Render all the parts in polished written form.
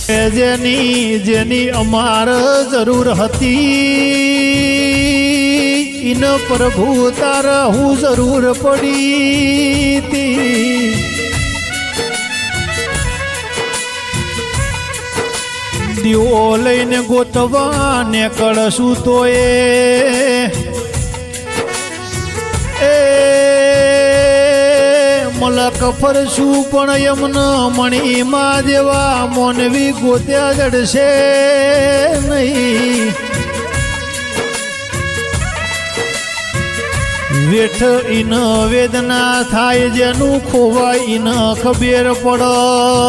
જેની જેની અમાર જરૂર હતી ઇન પ્રભુ તારા હું જરૂર પડી તી દીવો લઈને ગોતવા ને કળશું તો મલક ફરશું પણ યમન મણીમાં જેવા મોનવી ગોત્યા જડશે નહીં વેઠ ઇન વેદના થાય જેનું ખોવાય ઇન ખબર પડ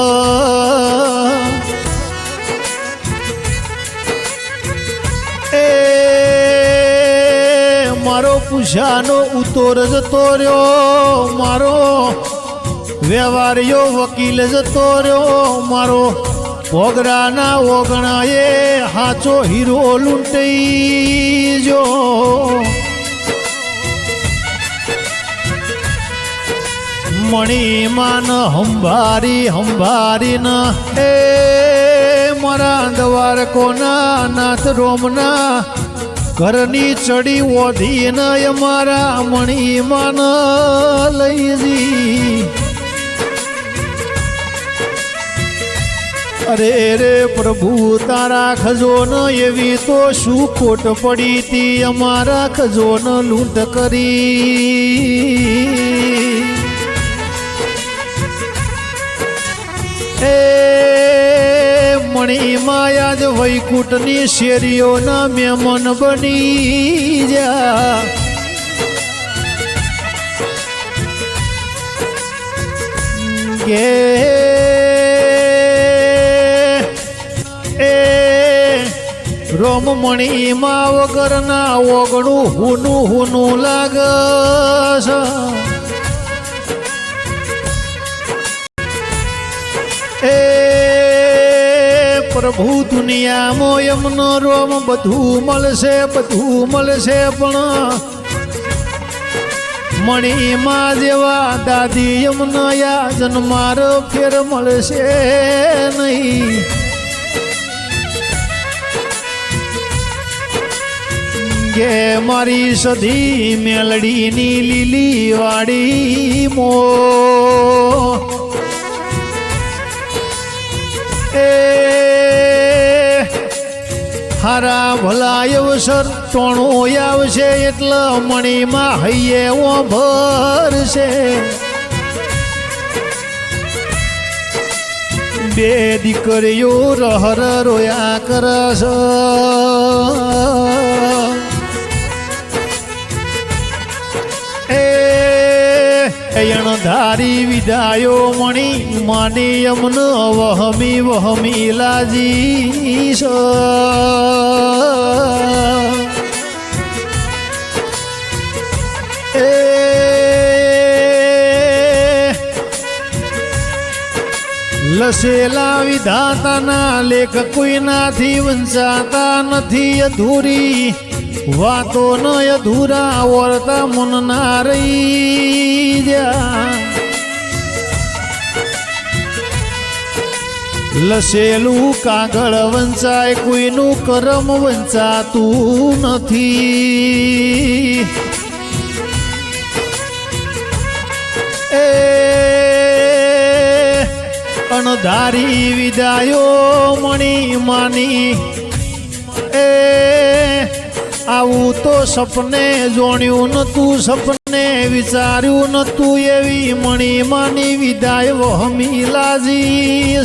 મારો પૂછાનો ઉતોર જતો રહ્યો મારો વ્યવહાર્યો વકીલ જતો રહ્યો મારો ભોગરાના ઓગણાએ હાચો હીરો લૂંટાઈ જો મણીમાન હંભારી હંભારીન મારા દ્વારકોના નાથ રોમના ઘરની ચડી ઓધી ન અમારા મણીમાન લઈ જી અરે રે પ્રભુ તારા ખજોન એવી તો શું ખોટ પડી તી અમારા ખજોન લૂંટ કરી મણી માયા જ વૈકુંઠની શેરીઓના મહેમાન બની જા ગે રોમ મણીમાં વગરના ઓગણું હુનું હુનું લાગશ પ્રભુ દુનિયામાં એમનો રોમ બધું મળશે પણ મણીમાં જેવા દાદી એમના યાજન માર ફેર મળશે નહીં કે મારી સધી મેલડીની લીલી વાડી મો હારા ભલા અવસર ટોણો આવશે એટલે મણીમાં હૈયે ઓ ભરશે બે દીકરીઓ રહર રોયા કરશ ધારી વિદાયો મણી માની યમન વહમી વહમી લાજી લસેલા વિધાતાના લેખ કોઈનાથી વંચાતા નથી અધૂરી વાતો ન અધૂરા વર્તા મન ના રહી જા લસેલું કાગળ વંચાય કોઈનું કરમ વંચાતું નથી અણધારી વિદાયો મણી માની આવું તો સપને જોણ્યું નતું સપને વિચાર્યું નતું એવી મણીમાની વિદાય વહમી લાજી